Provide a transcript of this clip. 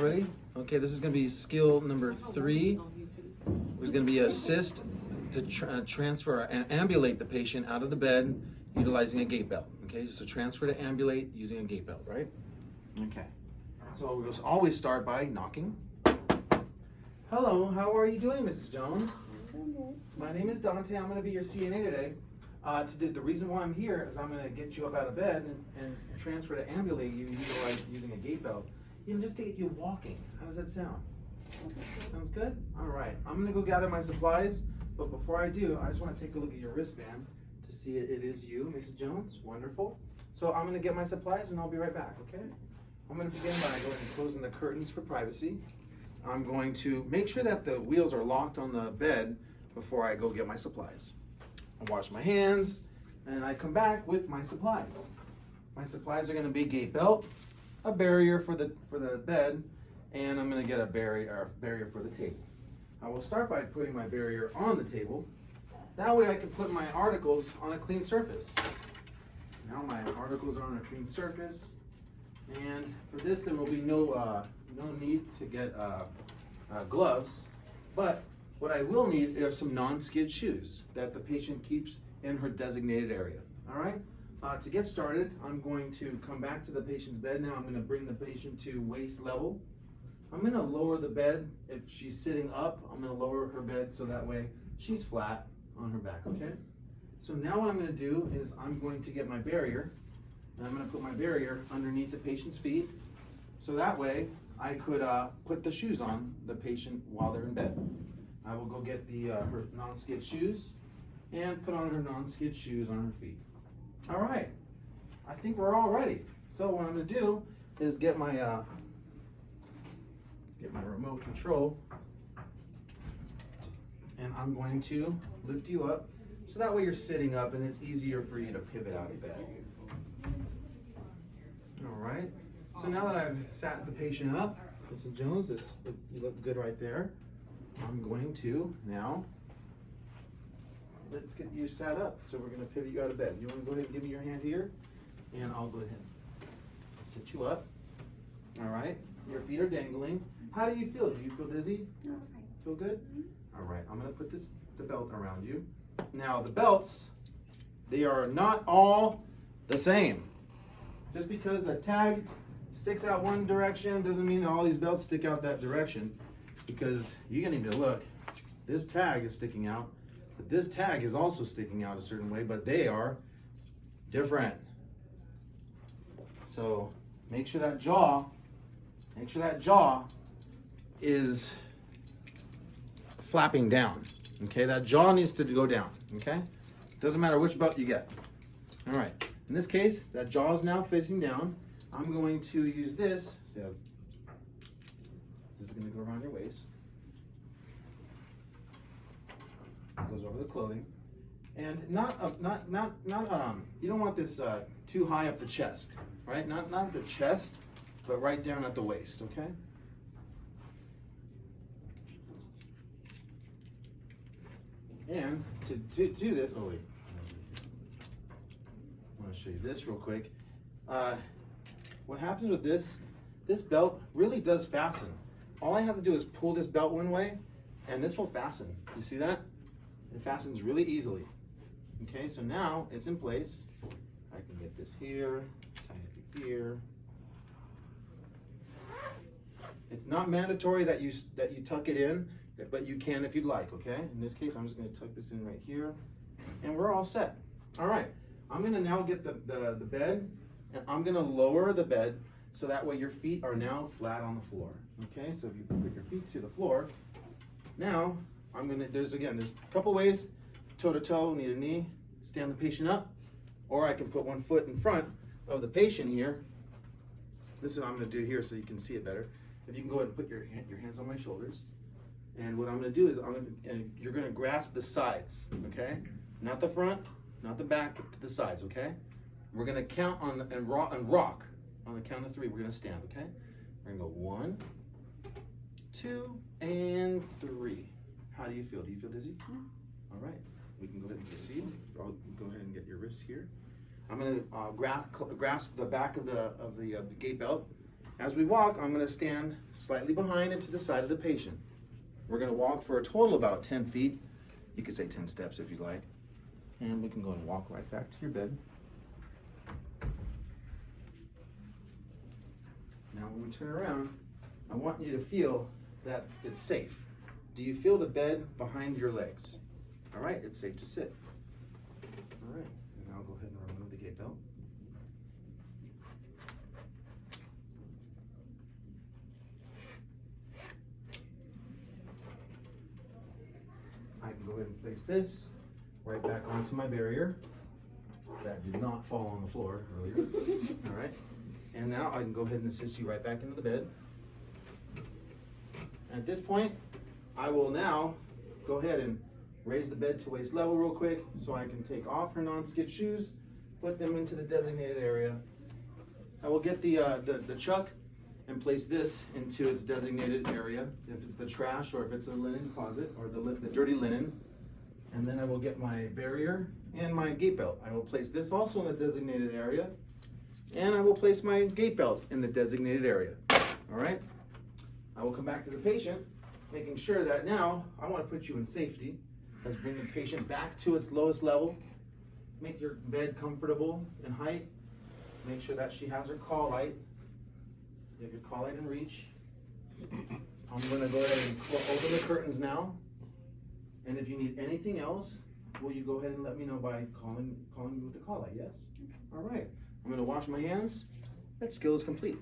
Ready? Okay, this is going to be skill number 3. There's going to be assist to transfer or ambulate the patient out of the bed utilizing a gait belt. Okay, so transfer to ambulate using a gait belt, right? Okay. So we'll always start by knocking. Hello, how are you doing, Mrs. Jones? My name is Dante. I'm going to be your CNA today. The reason why I'm here is I'm going to get you up out of bed and transfer to ambulate you using a gait belt. Even just to get you walking. How does that sound? Sounds good? All right. I'm going to go gather my supplies, but before I do, I just want to take a look at your wristband to see it is you, Mrs. Jones. Wonderful. So I'm going to get my supplies and I'll be right back, okay? I'm going to begin by going and closing the curtains for privacy. I'm going to make sure that the wheels are locked on the bed before I go get my supplies. I wash my hands and I come back with my supplies. My supplies are going to be gait belt, a barrier for the bed, and I'm going to get a barrier for the table. I will start by putting my barrier on the table. That way I can put my articles on a clean surface. Now my articles are on a clean surface, and for this there will be no need to get gloves, but what I will need are some non-skid shoes that the patient keeps in her designated area. All right? To get started, I'm going to come back to the patient's bed now. I'm going to bring the patient to waist level. I'm going to lower the bed. If she's sitting up, I'm going to lower her bed so that way she's flat on her back, okay? So now what I'm going to do is I'm going to get my barrier, and I'm going to put my barrier underneath the patient's feet, so that way I could put the shoes on the patient while they're in bed. I will go get her non-skid shoes and put on her non-skid shoes on her feet. All right, I think we're all ready. So what I'm going to do is get my remote control, and I'm going to lift you up so that way you're sitting up and it's easier for you to pivot out of bed. All right, so now that I've sat the patient up, Mrs. Jones, you look good right there. I'm going to now, let's get you sat up. So we're going to pivot you out of bed. You want to go ahead and give me your hand here, and I'll go ahead and sit you up. All right, your feet are dangling. How do you feel? Do you feel dizzy? No. Feel good? All right, I'm going to put the belt around you. Now the belts, they are not all the same. Just because the tag sticks out one direction doesn't mean all these belts stick out that direction, because you need to look. This tag is sticking out, but this tag is also sticking out a certain way, but they are different. So make sure that jaw is flapping down. Okay, that jaw needs to go down. Okay, doesn't matter which belt you get. All right, in this case, that jaw is now facing down. I'm going to use this. So this is going to go around your waist. It goes over the clothing, and you don't want this too high up the chest, right? Not the chest, but right down at the waist. Okay. And to do this, oh wait, I want to show you this real quick. What happens with this belt really does fasten. All I have to do is pull this belt one way, and this will fasten. You see that? It fastens really easily. Okay, so now it's in place. I can get this here, tie it here. It's not mandatory that you tuck it in, but you can if you'd like, okay? In this case, I'm just going to tuck this in right here, and we're all set. All right, I'm going to now get the bed, and I'm going to lower the bed so that way your feet are now flat on the floor. Okay, so if you put your feet to the floor, now there's a couple ways: toe to toe, knee to knee, stand the patient up, or I can put one foot in front of the patient here. This is what I'm going to do here so you can see it better. If you can go ahead and put your hands on my shoulders, and what I'm going to do is you're going to grasp the sides, okay? Not the front, not the back, but to the sides, okay? We're going to count and rock on the count of 3. We're going to stand, okay? We're going to go 1, 2, and 3. How do you feel? Do you feel dizzy? No. All right. We can go ahead and proceed. I'll go ahead and get your wrists here. I'm going to grasp the back of the gait belt, As we walk, I'm gonna stand slightly behind and to the side of the patient. We're gonna walk for a total about 10 feet. You could say 10 steps if you'd like. And we can go and walk right back to your bed. Now when we turn around, I want you to feel that it's safe. Do you feel the bed behind your legs? All right, it's safe to sit. All right, and now I'll go ahead and remove the gait belt. I can go ahead and place this right back onto my barrier. That did not fall on the floor earlier. All right, and now I can go ahead and assist you right back into the bed. At this point, I will now go ahead and raise the bed to waist level real quick so I can take off her non-skid shoes, put them into the designated area. I will get the chuck and place this into its designated area, if it's the trash or if it's a linen closet or the dirty linen. And then I will get my barrier and my gait belt. I will place this also in the designated area, and I will place my gait belt in the designated area. All right? I will come back to the patient, making sure that now I want to put you in safety. Let's bring the patient back to its lowest level. Make your bed comfortable in height. Make sure that she has her call light. You have your call light in reach. I'm going to go ahead and open the curtains now. And if you need anything else, will you go ahead and let me know by calling me with the call light, yes? All right. I'm going to wash my hands. That skill is complete.